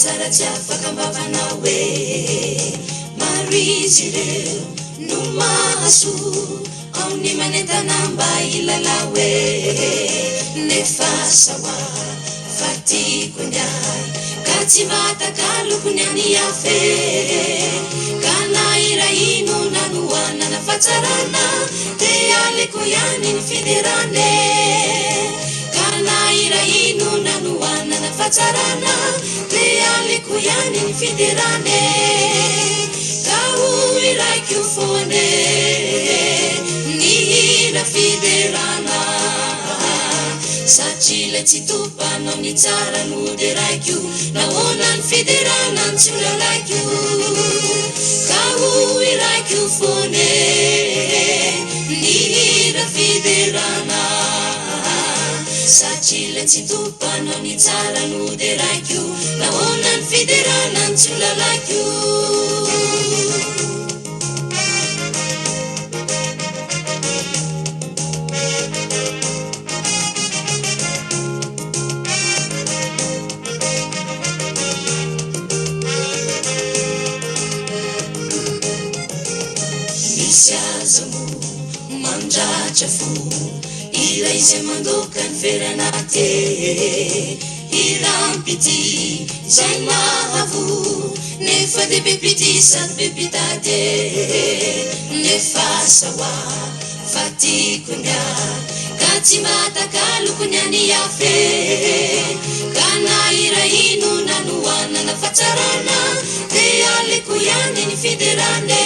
tsara tsy afaka ambavana hoe marizy ireo no mahaso ao ny manentana mba ilala hoe nefa sawa fatiko nyay ka tsy mataka lokony any afe ka na iraino nanoanana fatsarana te aleko ihany ny fiderane ka na iraino nanoanana fatsarana te aleko ihany ny fiderane ka ho iraiko fone ny hira fiderana satria tsy topanao ny tsara no de raiko nahoana ny fiderana ny tsy olalaiko ka ho iraiko fone ny hira fiderana satria tsy topanao ny tsara no de raiko nahoana ny fiderana ny tsy olalaiko ira izay mandoka ny feranate irampity zay mahavo nefa de bepity sady bepitade nefa sawa fatiko nya ka tsy mataka lokony any afe ka na iraino nanoanana fatsarana te aleko ihany ny fiderane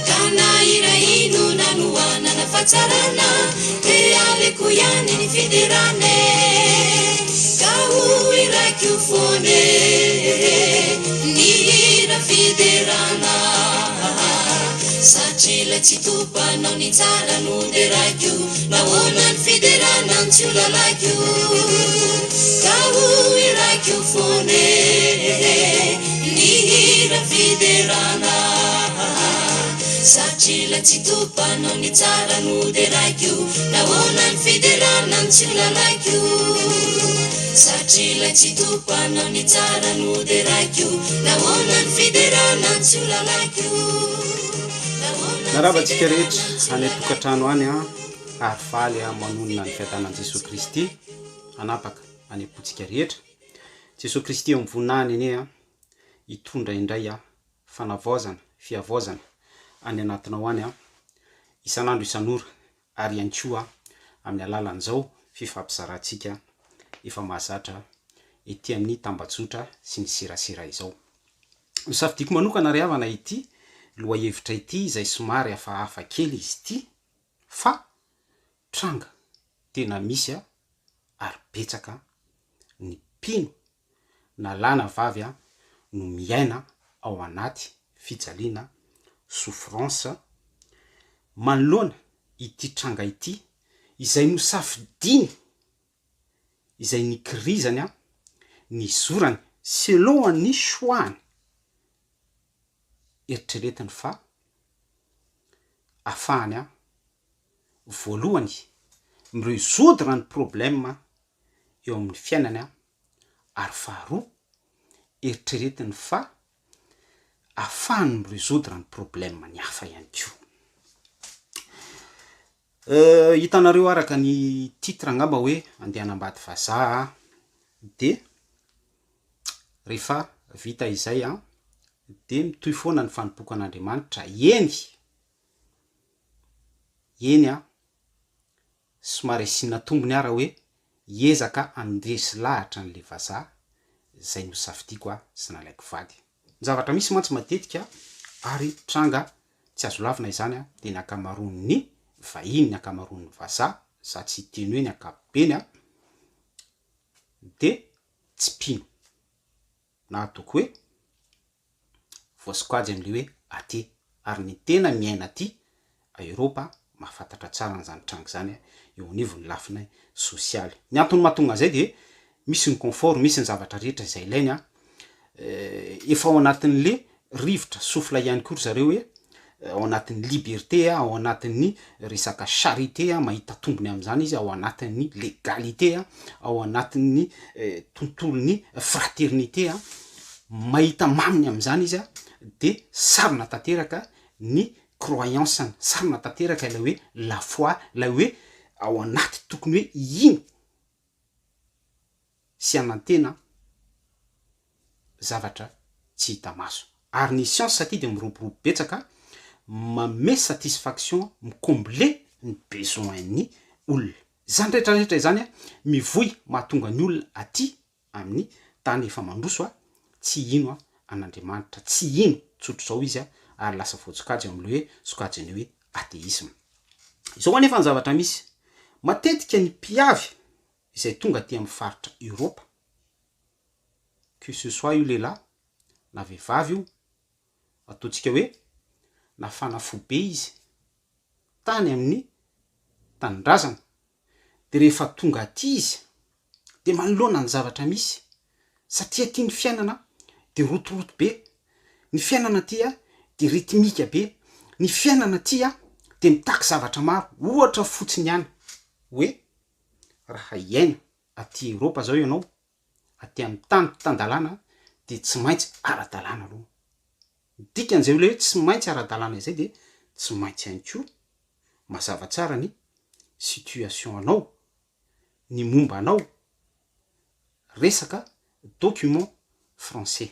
ka na iraino nanoanana fatsarana te aleko ihany ny fiderane ka ho iraiko fone ny hira fiderana satria tsy topanao ny tsara no de raiko nahoana ny fiderana ny tsy olalaiko ka ho iraiko fone ny hira fiderana satria tsy topanao ny tsara no de raiko nahoana ny fiderana ny tsy olalaiko satria tsy topanao ny tsara no de raiko nahoana ny fiderana ny tsy olalaiko naravantsika rehetra any tokantrano any ary faly manonona ny fiadanan'i Jesosy Kristy anapaka any apotsika rehetra Jesosy Kristy amin'ny voninahiny eny hitondra indray fanavaozana fiavaozana any anatinao any isan'andro isan'ora ary ihany koa amin'ny alalan'izao fifampizarantsika efa mahazatra ety amin'ny tambajotra sy ny sirasira izao safidiko manokana ry havana ity loha hevitra ity izay somary hafahafa kely izy ity fa tranga tena misy ary betsaka ny mpino na lana vavy no miaina ao anaty fijaliana souffrance manoloana ity tranga ity izay no safidiny izay nikirizany ny zorany selon ny choix eritreretiny fa afahany voalohany miresoudre ny problème eo amin'ny fiainany ary faharoa eritreretiny fa afahany miresoudre ny problème ny hafa ihany koa hitanareo araka ny titre angamba hoe andehanambady vazaha de rehefa vita izay de mitoy foana ny fanompoka an'Andriamanitra eny somary asina tombony ara hoe ezaka andresy lahatra n'le vazaha zay no safidiko sy nalaiko vady ny zavatra misy mantsy matetika ary tranga tsy azo lavina izany de ny akamaroan'ny vahiny ny akamaroan'ny vazaha za tsy teny hoe ny akapobeny de tsy pino na atoko hoe voasokajy am'le hoe aty ary ny tena miaina aty a Europa mahafantatra tsara n'izany tranga zany eo anivon'ny lafina sosialy ny antony mahatonga zay de misy ny confort misy ny zavatra rehetra izay ilainy efa ao anatin'le rivotra sofla ihany koa zareo hoe ao anatin'ny liberté ao anatin'ny resaka charité mahita tombony am'zany izy, ao anatin'ny légalité ao anatin'ny tontolon'ny fraternité mahita maminy am'zany izy de sarina tanteraka ny croyance-ny, sarina tanteraka la hoe la foi, la hoe ao anaty tokony hoe ino sy anantena zavatra tsy hita maso. Ary ny science satria de miroborobo betsaka mame satisfaction micomble ny besoin-ny olona. Zany rehetrarehetra zany mivoy mahatonga ny olona aty amin'ny tany efa mandroso tsy ino an'Andriamanitra, tsy ino tsotro zao izy ary lasa voatsikajy am'le hoe sokajiny hoe athéisme. Zao anefa ny zavatra misy matetika ny mpiavy izay tonga aty amin'ny faritra Europe, que ce soit io lehilahy na vehivavy io, ataontsika hoe na fanafobe izy tany amin'ny tanindrazana, de rehefa tonga aty izy de manoloana ny zavatra misy satria tia ny fiainana de rotoroto be, ny fiainana tia de rythmique be, ny fiainana tia de mitaky zavatra maro, ohatra fotsiny ihany hoe raha iaina aty Europa zao ianao aty amin'ny tany tandalana de tsy maintsy ara-dalàna aloha. Dikan'izay le hoe tsy maintsy ara-dalàna izay de tsy maintsy ihany koa mazava tsara ny situation anao, ny momba anao, resaka document français.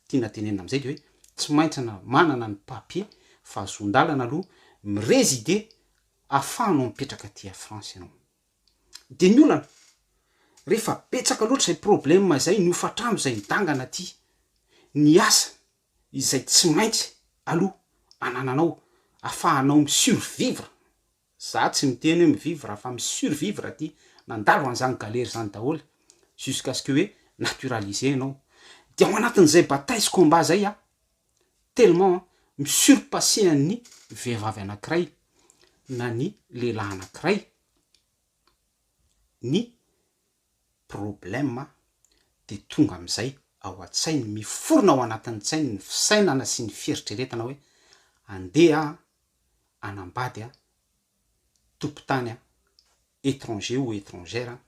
Tiana tenena am'izay de hoe tsy maintsy manana ny papier fahazon-dalana aloha mirésider ahafahanao mipetraka aty a France ianao. De ny olana rehefa betsaka loatra zay problème zay ny hofatrano zay midangana aty, ny asa izay tsy maintsy aloha anananao ahafahanao misurvivre. Za tsy miteny hoe mivivre fa misurvivre aty, nandalo an'izany galère zany daholo jusqu'à ce que hoe naturaliser anao. De ao anatin'izay bataille sy combat zay tellement misurpasser an'ny vehivavy anankiray na ny lehilahy anankiray ny problème de tonga am'izay ao an-tsainy, miforona ao anatin'ny tsainy ny fisainana sy ny fieritreretana hoe andeha anambady tompon-tany étranger ou étrangère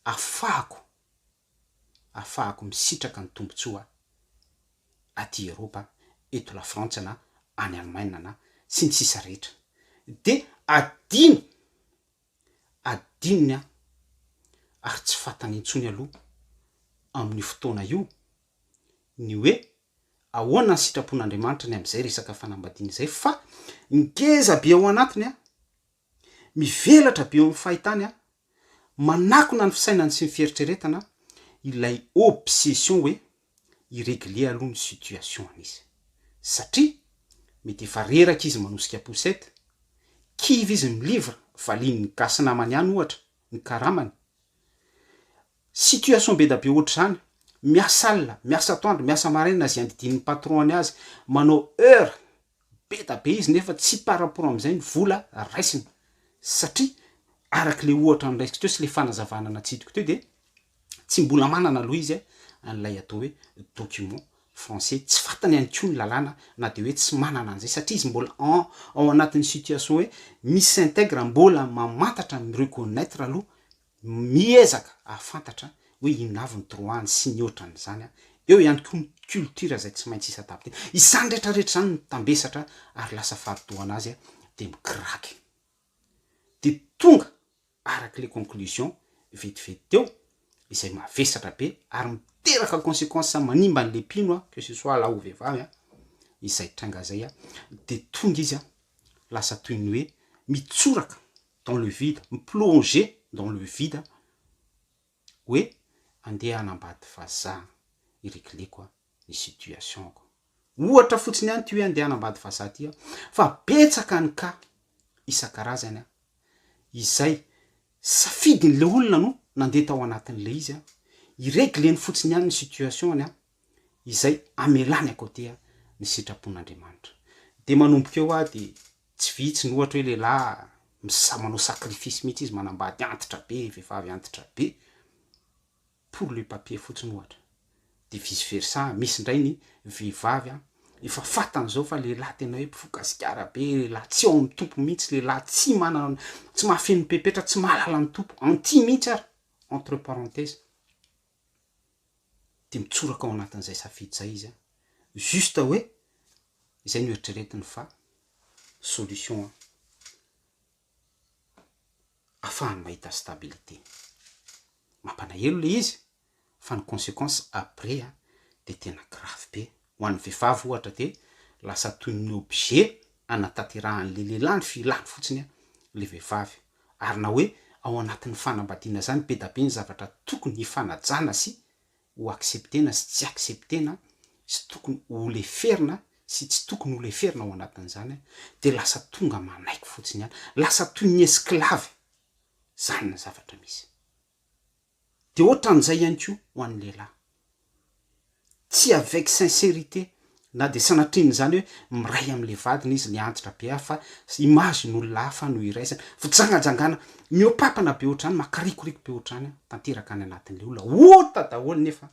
ahafahako misitraka ny tombontsoa aty Europa, eto la France na any Allemagne na sy ny sisa rehetra. De adinony ary tsy fantany intsony aloha amin'ny fotoana io ny hoe ahoana ny sitrapon'Andriamanitra ny am'izay resaka fanambadiana izay, fa ngeza be ao anatiny mivelatra be eo amin'ny fahitany manakona ny fisainany sy ny fieritreretana ilay obsession hoe irégler aloha ny situation an'izy. Satria mety efa reraka izy manosika posety, kivy izy milivra valiny ny gasy namany ihany ohatra ny karamany, situation be da be ohatra zany, miasa alina, miasa atoandro, miasa maraina zay andidin'ny patron azy, manao heure be da be izy nefa tsy par rapport am'izay ny vola raisiny. Satria araky le ohatra niraisiko teo sy le fanazavana natsitiko teo de tsy mbola manana aloha izy an'ilay atao hoe document français, tsy fantany ihany koa ny lalàna na de hoe tsy manana an'izay satria izy mbola ao anatin'ny situation hoe misintègre, mbola mamantatra mireconnaître aloha, miezaka ahafantatra hoe ino avy ny droit-ny sy ny ohatran'izany eo ihany koa ny culture zay tsy maintsy isa tapiteny. Izany rehetrarehetra zany mitambesatra ary lasa faridoana azy de mikiraky. De tonga araky le conclusion vetivety teo izay mavesatra be ary miteraka conséquence manimba an'le mpino que ce soit lahy ou vehivavy izay tranga zay de tonga izy lasa toy ny hoe mitsoraka dans le vide, miplonger dans le vide hoe andeha anambady vazaha iregleko ny situationko. Ohatra fotsiny ihany ty hoe andeha anambady vazaha ty fa betsaka ny ka isan-karazany izay safidin'le olona no nandeha tao anatin'le izy iregleny fotsiny ihany ny situationny izay amelany akotea ny sitrapon'Andriamanitra. De manomboka eo de tsy vitsy ny ohatra hoe lehilahy manao sacrifice mihitsy izy manambady antitra be, vehivavy antitra be pour le papier fotsiny ohatra. De vice versa misy indray ny vehivavy efa fatan'izao fa lehilahy tena hoe mpifokasikara be, lehilahy tsy ao amin'ny tompo mihitsy, lehilahy tsy manana, tsy mahafeno pepetra, tsy mahalala ny tompo, anty mihitsy ary entre parenthèse de mitsoraka ao anatin'izay safidy zay izy a, juste hoe izay no eritreretiny fa solution ahafahany mahita stabilité. Mampalahelo le izy fa ny conséquence après de tena grave be ho an'ny vehivavy ohatra, de lasa toy ny objet anatanterahany le lehilahy ny filany fotsiny le vehivavy, ary na hoe ao anatin'ny fanambadiana zany be da be ny zavatra tokony hifanajana sy ho acceptena sy tsy acceptena, sy tokony ho leferina sy tsy tokony ho leferina ao anatin'izany, de lasa tonga manaiky fotsiny any, lasa toy ny esclave. Zany ny zavatra misy. De ohatran'izay ihany koa ho an'ny lehilahy, tsy avec sincérité, na de sanatrin'ny zany hoe miray am'le vadiny izy le antitra be hafa, image n'olona hafa no iraisany, fijangajangana miopapana be ohatrany, makarikoriko be ohatrany tanteraka any anatin'le olona, ota daholo nefa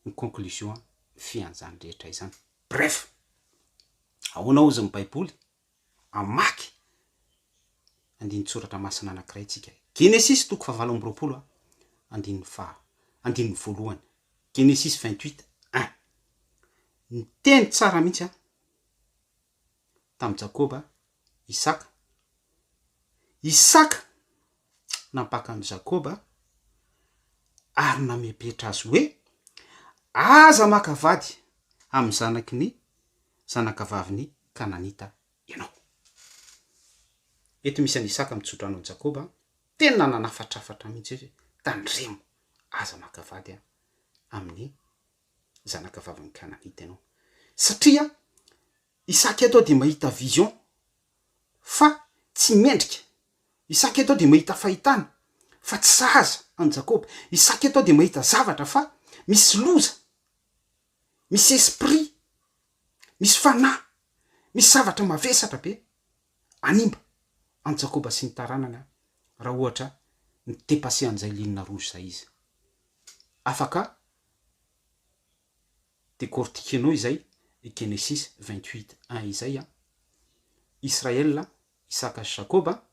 ny conclusion fianjany rehetra izany. Bref, ahoana ozy ny baiboly amaky andiny tsoratra masina anankiray tsika, Genesis toko fahavalo amby roapolo andiny voalohany, Genesis 28:1. Ny teny tsara mihitsy tamy Jakoba, Isaka nampaka ny Jakoba ary namepetra azy hoe aza maka vady amy zanaky ny zanakavaviny Kananita ianao. Eto misy an'i Isaka mitsotra anao Jakoba, tena nanafatrafatra mihitsy hoe tandremo aza maka vady amin'ny zanakavaviny Kananita ianao. Satria Isaka eto de mahita vision fa tsy mendrika, Isaka eto de mahita fahitana fa tsy sahaza any Jakoba, Isaka eto de mahita zavatra fa misy loza, misy esprit, misy fanahy, misy zavatra mavesatra be animba any Jakoba sy ny taranana, raha ohatra ny dépasser an'izay linina rouge zay izy. Afaka décortiquenao izay Genesis 28:1 izay Israel, Isaka sy Jakoba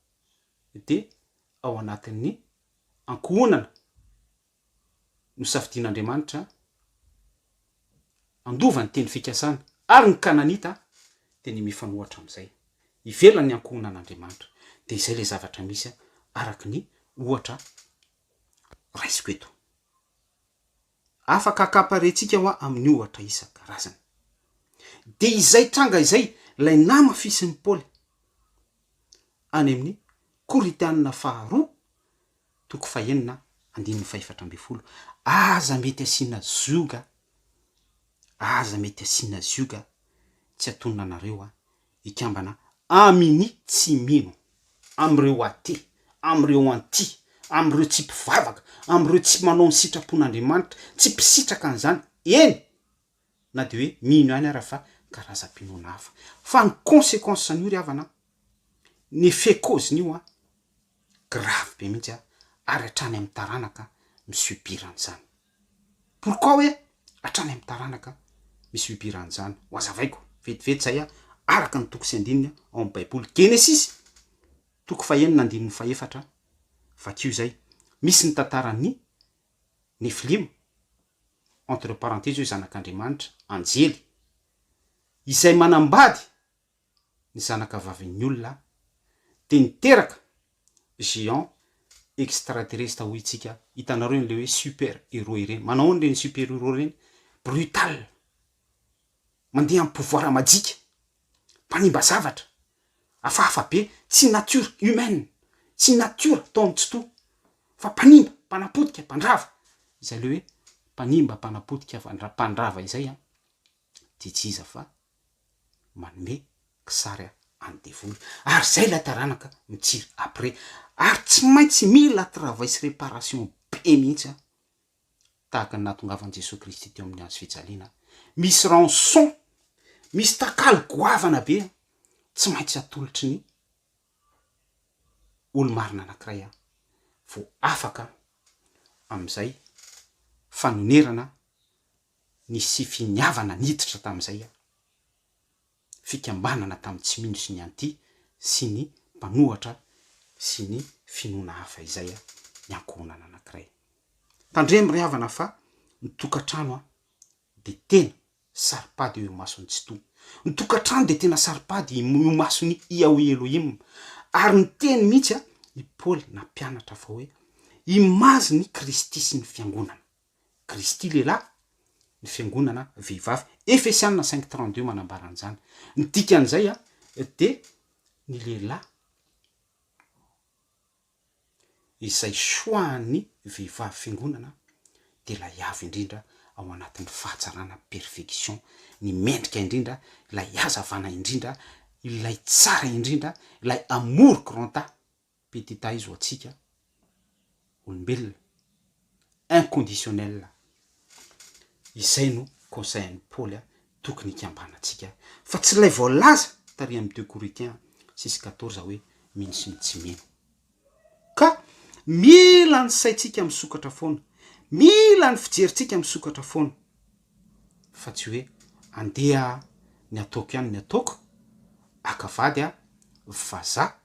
de ao anatin'ny ankohonana no safidin'Andriamanitra andova ny teny fikasana, ary ny Kananita de ny mifanohatra am'izay, ivelany ankohonan'Andriamanitra. De izay le zavatra misy araky ny ohatra raisiko eto. Afaka akaparentsika hoa amin'ny ohatra isan-karazany. De izay tranga izay lay nama fisin'ny Paoly any amin'ny Korintana faharoa toko 9:4, aza mety asina zoga, aza mety asina zioga tsy atonona anareo ikambana aminy tsy mino, amreo aty, amreo anty, amreo tsy mpivavaka, amreo tsy manao ny sitrapon'Andriamanitra, tsy mpisitraka an'izany, eny na de hoe mino any ara fa karazam-pinoana hafa. Fa ny conséquence an'io ry havana, ny effet cause-n'io grave be mihitsy ary hatrany amin'ny taranaka misubiran'izany. Pourquoi hoe hatrany amin'ny taranaka misubiran'izany? Ho azavaiko vetivety zay araka ny toko sy andininy ao amin'ny baiboly, Genesis toko 4:4, vakio zay misy ny tantarany Nefilim, entre parenthèses hoe zanak'Andriamanitra, anjely izay manambady ny zanakavavin'ny olona de niteraka géant extraterrestre hoy tsika, hitanareo le hoe super héros ireny. Manao ny reny super héros reny? Brutal, mandeha amin'ny pouvoir majika, mpanimba zavatra hafahafa be, tsy nature humaine, tsy nature taony tsy to, fa mpanimba, mpanapotika, mpandrava. Izay le hoe mpanimba, mpanapotika, mpandrava izay de tsy iza fa manome kisary any devoly. Ary zay la taranaka mitsiry après, ary tsy maintsy mila travail sy réparation be mihitsy tahaka ny nahatongavan'i Jesosy Kristy teo amin'ny hazo fijaliana. Misy rançon, misy takalo goavana be tsy maintsy atolotry ny olo-marina anankiray vo afaka am'izay fanonerana nisy finiavana niditra tamin'izay fikambanana tamin'ny Tsimino sy ny Anty sy ny mpanohatra sy ny finoana hafa izay ny ankohonana anankiray. Tandremo ry havana fa ny tokantrano de tena saripady eo masony tsy to. Ny tokantrano de tena saripady eo masony Yahweh Elohim. Ary ny teny mihitsy i Paoly na mpianatra fa hoe imazy ny Kristy sy ny fiangonana. Kristy lehilahy, ny fiangonana vehivavy. Efesiana 5:32 manambara an'izany. Ny dikan'izay de ny lehilahy izay soahan'ny vehivavy fiangonana de ilay avy indrindra ao anatin'ny fahatsarana perfection, ny mendrika indrindra, ilay hazavana indrindra, ilay tsara indrindra, ilay amour granta petita izy ho atsika olombelona inconditionnel. Izay no conseil-n'ny Paoly tokony ikambanatsika fa tsy ilay voalaza tary amin'ny 2 Corinthiens 6:14 hoe mino sy tsy mino. Ka mila ny saitsika misokatra foana, mila ny fijerintsika misokatra foana, fa tsy hoe andeha ny ataoko ihany ny ataoko, akavady vazaha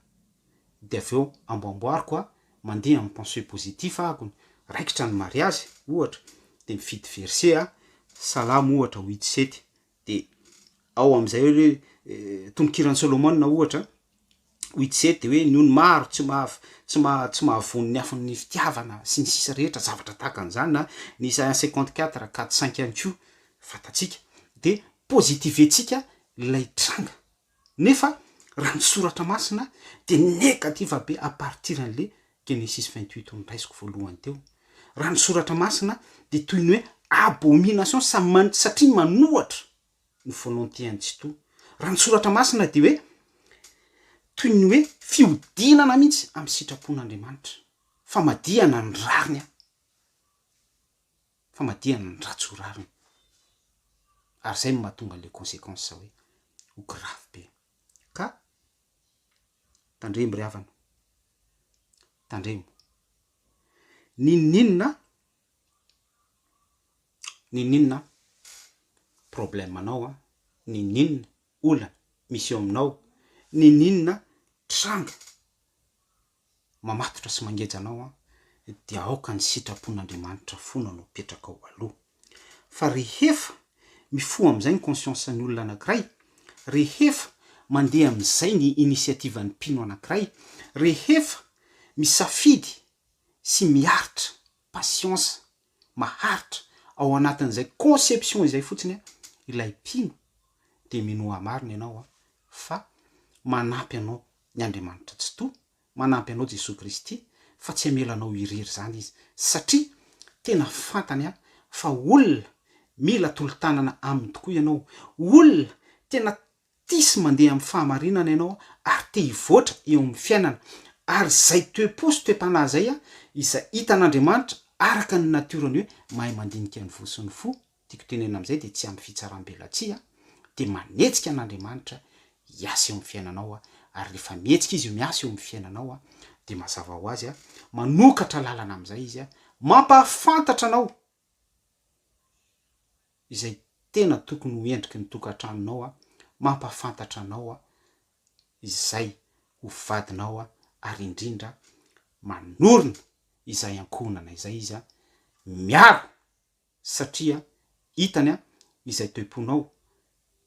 de aveo amboamboariko mandeha amin'ny pensée positif ahako, raikitra ny mariazy ohatra de mifidy verset Salamo ohatra 8:7 de ao am'izay hoe tonokiran'ny Solomona ohatra 8:7 de hoe noho ny maro tsy mahavony ny afon'ny fitiavana sy ny sisa rehetra zavatra tahaka an'izany na ny Isaia 54:4-5 ihany koa fatatsika de positivetsika ilay tranga. Nefa raha ny soratra masina de négativa be à partir an'le Genesis 28 niraisiko voalohany teo. Raha ny soratra masina de toy ny hoe abomination satria manohatra ny volonté tsy to. Raha ny soratra masina de hoe toy ny hoe fiodinana mihitsy amin'ny sitrapon'Andriamanitra, famadihana ny rariny, famadihana ny ratsorariny. Ary zay mahatonga le conséquences hoe ho grave be. Ka tandremo ry havana, tandremo ninina problème anao ninina olana misy eo aminao, ninina tranga mamatotra sy mangeja anao de aoka ny sitrapon'Andriamanitra fona no petraka ao aloha. Fa rehefa mifoha am'izay ny conscience ny olona anankiray, rehefa mandeha am'izay ny initiative ny mpino anankiray, rehefa misafidy sy miaritra patience maharitra ao anatin'izay conception izay fotsiny ilay mpino de minoa marina ianao fa manampy anao ny Andriamanitra tsy to, manampy anao Jesosy Kristy, fa tsy amelanao irery zany izy satria tena fantany fa olona mila tolotanana aminy tokoa ianao, olona tena tisy mandeha amin'ny fahamarinana ianao ary te hivoatra eo amin'ny fiainana, ary zay toe-po sy toe-panahy zay izay hitan'Andriamanitra araka ny naturany hoe mahay mandinika ny vo sy ny fo. Tiako tenena am'izay de tsy amin'ny fitsaram-belatsia de manetsika an'Andriamanitra hiasa eo amin'ny fiainanao ary rehefa mihetsika izy miasa eo amin'ny fiainanao de mazava ho azy manokatra lalana am'izay izy mampafantatra anao izay tena tokony ho endriky ny tokantranonao, mampafantatra anao izay ho vadinao ary indrindra manorina izay ankonana izay izy miaro satria hitany izay toe-ponao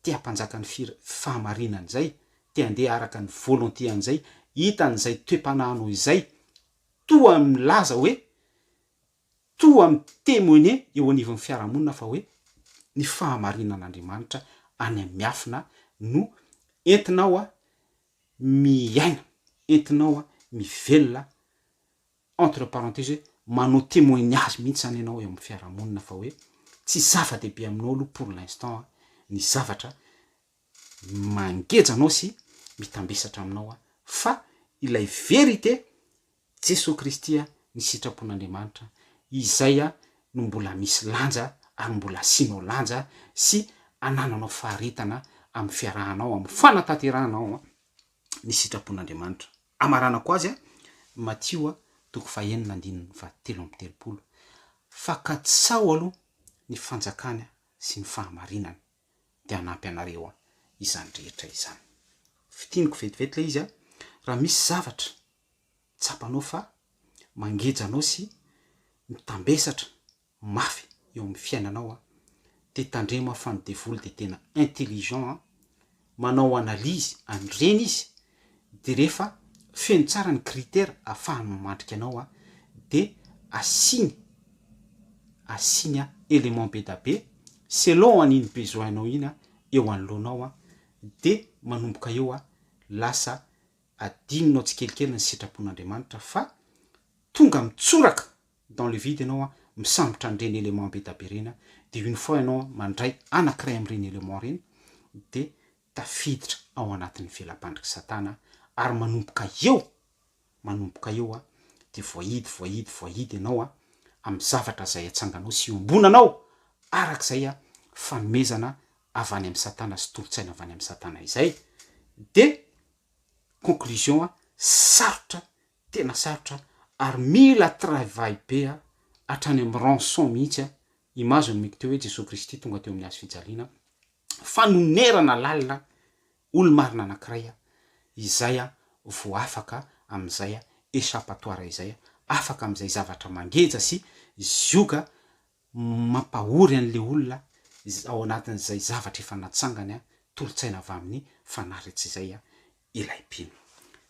te hampanjaka ny fahamarinana izay, te handeha araka ny volonté an'izay, hitan'izay toe-panahinao izay toa milaza hoe toa mitémoigner eo anivon'ny fiarahamonina fa hoe ny fahamarinan'Andriamanitra any amiafina no entinao miaina, entinao mivelona entre parenthèses manao témoignage mihitsy any ianao eo amin'ny fiarahamonina fa hoe tsy zava-dehibe aminao aloha pour l'instant ny zavatra mangejanao sy mitambesatra aminao fa ilay vérité Jesosy Kristy ny sitrapon'Andriamanitra izay no mbola misy lanja ary mbola asianao lanja sy anananao faharetana amin'ny fiarahanao, amin'ny fanatanteranao ny sitrapon'Andriamanitra. Amaranako azy Matthieu 4:7-8 fa ka tsy sao aloha ny fanjakana sy ny fahamarinany de anampy anareo izany rehetra izany. Fitiniko vetivety le izy raha misy zavatra tsapanao fa mangejanao sy mitambesatra mafy eo amin'ny fiainanao de tandremo fa ny devoly de tena intelligent manao analizy an'ireny izy de rehefa feno tsara ny critère ahafahany mamandrika anao de asiny élément be da be selon an'iny besoinao iny eo anoloanao de manomboka eo lasa adinonao tsikelikely ny sitrapon'Andriamanitra fa tonga mitsoraka dans le vide ianao misambotra an'ireny élément be da be reny de une fois ianao mandray anankiray amin'ireny élément reny de tafiditra ao anatin'ny velam-pandriky Satana ary manomboka eo de voahidy ianao amin'ny zavatra zay atsanganao sy ombonanao arak'izay fanomezana avy any amin'ny Satana sy tolotsaina avy any amin'ny Satana izay. De conclusion sarotra, tena sarotra ary mila travail be hatrany amin'ny rançon mihitsy image ny miko teo hoe Jesosy Kristy tonga teo amin'ny hazo fijaliana fanonerana lalina olo marina anankiray izay vo afaka am'izay échappatoire izay afaka am'izay zavatra mangeja sy zioka mampahory an'le olona ao anatin'izay zavatra efa natsangany tolotsaina avy amin'ny fanaritsy izay ilaim-pino.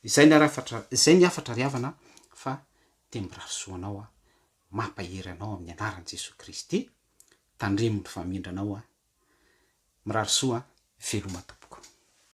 Izay ny afatra riavana fa te mirarisoanao mampahery anao amin'ny anaran'i Jesosy Kristy tandremo ny famindranao mirarisoa veloma tokoa.